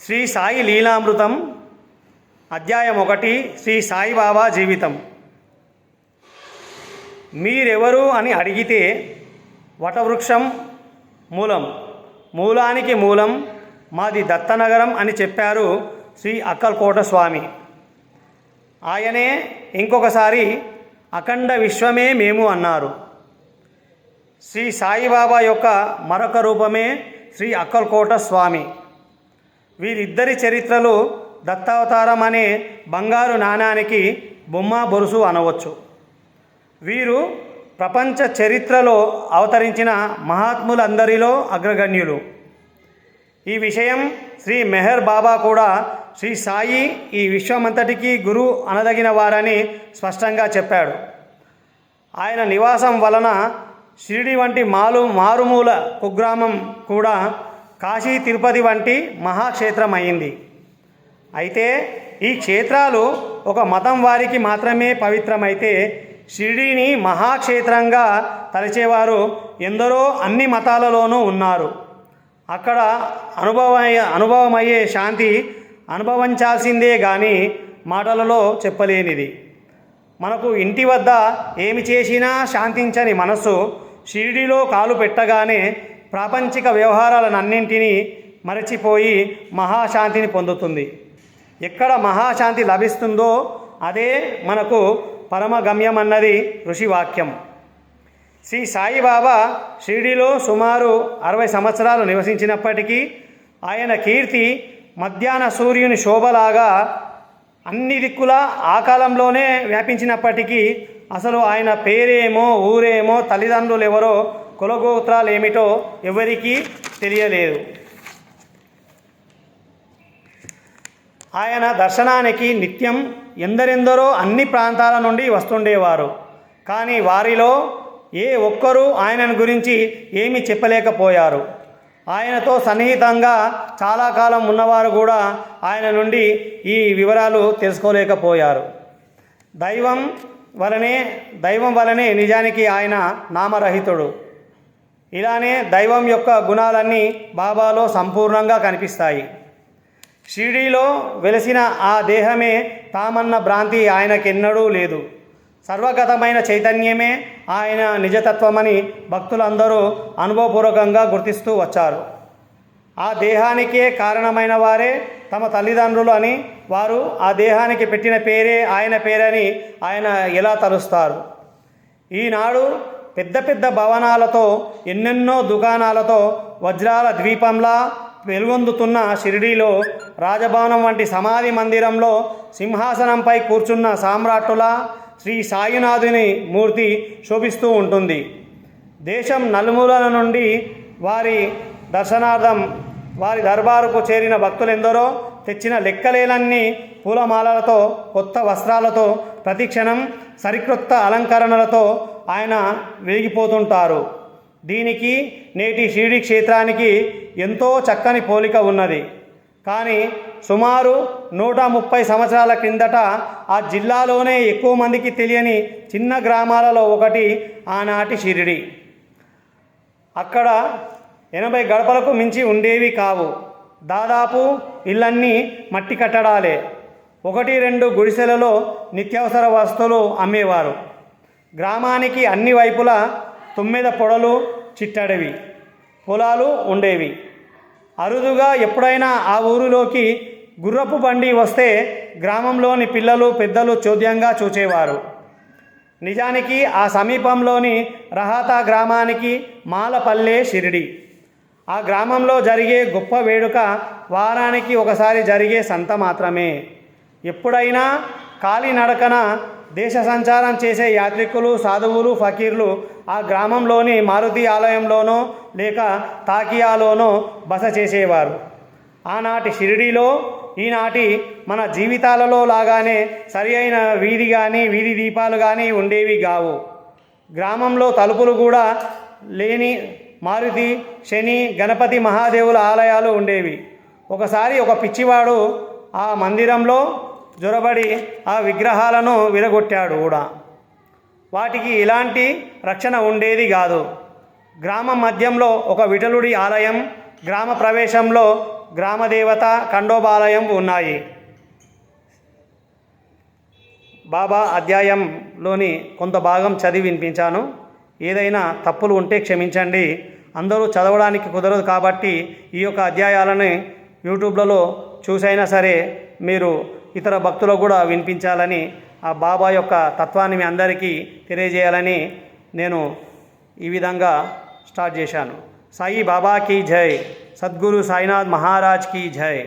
శ్రీ సాయి లీలామృతం అధ్యాయం 1 శ్రీ సాయిబాబా జీవితం. మీరెవరు అని అడిగితే వటవృక్షం మూలానికి మూలం మాది దత్తనగరం అని చెప్పారు శ్రీ అక్కల్కోట స్వామి. ఆయనే ఇంకొకసారి అఖండ విశ్వమే మేము అన్నారు. శ్రీ సాయిబాబా యొక్క మరొక రూపమే శ్రీ అక్కల్కోట స్వామి. వీరిద్దరి చరిత్రలు దత్తావతారం అనే బంగారు నాణానికి బొమ్మ బొరుసు అనవచ్చు. వీరు ప్రపంచ చరిత్రలో అవతరించిన మహాత్ములందరిలో అగ్రగణ్యులు. ఈ విషయం శ్రీ మెహర్ బాబా కూడా శ్రీ సాయి ఈ విశ్వమంతటికీ గురు అనదగిన వారని స్పష్టంగా చెప్పాడు. ఆయన నివాసం వలన షిరిడి వంటి మారుమూల కుగ్రామం కూడా కాశీ తిరుపతి వంటి మహాక్షేత్రం అయింది. అయితే ఈ క్షేత్రాలు ఒక మతం వారికి మాత్రమే పవిత్రమైతే షిరిడీని మహాక్షేత్రంగా తలచేవారు ఎందరో అన్ని మతాలలోనూ ఉన్నారు. అక్కడ అనుభవమయ్యే శాంతి అనుభవించాల్సిందే కానీ మాటలలో చెప్పలేనిది. మనకు ఇంటి వద్ద ఏమి చేసినా శాంతించని మనస్సు షిరిడీలో కాలు పెట్టగానే ప్రాపంచిక వ్యవహారాలన్నింటినీ మరచిపోయి మహాశాంతిని పొందుతుంది. ఎక్కడ మహాశాంతి లభిస్తుందో అదే మనకు పరమగమ్యం అన్నది ఋషివాక్యం. శ్రీ సాయిబాబా షిరిడీలో సుమారు 60 సంవత్సరాలు నివసించినప్పటికీ ఆయన కీర్తి మధ్యాహ్న సూర్యుని శోభలాగా అన్ని దిక్కులా ఆ కాలంలోనే వ్యాపించినప్పటికీ అసలు ఆయన పేరేమో ఊరేమో తల్లిదండ్రులు ఎవరో కులగోత్రాలు ఏమిటో ఎవరికీ తెలియలేదు. ఆయన దర్శనానికి నిత్యం ఎందరెందరో అన్ని ప్రాంతాల నుండి వస్తుండేవారు. కానీ వారిలో ఏ ఒక్కరూ ఆయనను గురించి ఏమీ చెప్పలేకపోయారు. ఆయనతో సన్నిహితంగా చాలా కాలం ఉన్నవారు కూడా ఆయన నుండి ఈ వివరాలు తెలుసుకోలేకపోయారు. దైవం వలనే నిజానికి ఆయన నామరహితుడు. ఇలానే దైవం యొక్క గుణాలన్నీ బాబాలో సంపూర్ణంగా కనిపిస్తాయి. షిరిడీలో వెలిసిన ఆ దేహమే తామన్న భ్రాంతి ఆయనకెన్నడూ లేదు. సర్వగతమైన చైతన్యమే ఆయన నిజతత్వమని భక్తులందరూ అనుభవపూర్వకంగా గుర్తిస్తూ వచ్చారు. ఆ దేహానికే కారణమైన వారే తమ తల్లిదండ్రులు అని, వారు ఆ దేహానికి పెట్టిన పేరే ఆయన పేరని ఆయన ఎలా తలుస్తారు? ఈనాడు పెద్ద పెద్ద భవనాలతో ఎన్నెన్నో దుకాణాలతో వజ్రాల ద్వీపంలా వెలుగొందుతున్న షిరిడీలో రాజభవనం వంటి సమాధి మందిరంలో సింహాసనంపై కూర్చున్న సామ్రాట్టులా శ్రీ సాయినాథుని మూర్తి శోభిస్తూ ఉంటుంది. దేశం నలుమూలల నుండి వారి దర్శనార్థం వారి దర్బారుకు చేరిన భక్తులెందరో తెచ్చిన లెక్కలేనన్ని పూలమాలలతో, కొత్త వస్త్రాలతో, ప్రతిక్షణం సరికొత్త అలంకరణలతో ఆయన వెలిగిపోతుంటారు. దీనికి నేటి షిరిడీ క్షేత్రానికి ఎంతో చక్కని పోలిక ఉన్నది. కానీ సుమారు 130 సంవత్సరాల క్రిందట ఆ జిల్లాలోనే ఎక్కువ మందికి తెలియని చిన్న గ్రామాలలో ఒకటి ఆనాటి షిరిడీ. అక్కడ 80 గడపలకు మించి ఉండేవి కావు. దాదాపు ఇళ్ళన్నీ మట్టి కట్టడాలే. 1-2 గుడిసెలలో నిత్యావసర వస్తువులు అమ్మేవారు. గ్రామానికి అన్ని వైపులా తుమ్మెద పొడలు, చిట్టడవి పొలాలు ఉండేవి. అరుదుగా ఎప్పుడైనా ఆ ఊరిలోకి గుర్రపు బండి వస్తే గ్రామంలోని పిల్లలు పెద్దలు చోద్యంగా చూచేవారు. నిజానికి ఆ సమీపంలోని రహాతా గ్రామానికి మాలపల్లె షిరిడి. ఆ గ్రామంలో జరిగే గొప్ప వేడుక వారానికి ఒకసారి జరిగే సంత మాత్రమే. ఎప్పుడైనా కాలినడకన దేశ సంచారం చేసే యాత్రికులు, సాధువులు, ఫకీర్లు ఆ గ్రామంలోని మారుతి ఆలయంలోనో లేక తాకియాలోనో బస చేసేవారు. ఆనాటి షిరిడీలో ఈనాటి మన జీవితాలలో లాగానే సరి అయిన వీధి కానీ వీధి దీపాలు కానీ ఉండేవి కావు. గ్రామంలో తలుపులు కూడా లేని మారుతి, శని, గణపతి, మహాదేవుల ఆలయాలు ఉండేవి. ఒకసారి ఒక పిచ్చివాడు ఆ మందిరంలో జొరబడి ఆ విగ్రహాలను విరగొట్టాడు కూడా. వాటికి ఎలాంటి రక్షణ ఉండేది కాదు. గ్రామం మధ్యంలో ఒక విఠలుడి ఆలయం, గ్రామ ప్రవేశంలో గ్రామదేవత ఖండోబాలయం ఉన్నాయి. బాబా అధ్యాయంలోని కొంత భాగం చదివి వినిపించాను. ఏదైనా తప్పులు ఉంటే క్షమించండి. అందరూ చదవడానికి కుదరదు కాబట్టి ఈ యొక్క అధ్యాయాలను యూట్యూబ్లలో చూసైనా సరే మీరు ఇతర భక్తులకు కూడా వినిపించాలని, ఆ బాబా యొక్క తత్వాన్ని మీ అందరికీ తెలియజేయాలని నేను ఈ విధంగా స్టార్ట్ చేశాను. సాయి బాబా కీ జై, సద్గురు సాయినాథ్ మహారాజ్ కీ జై.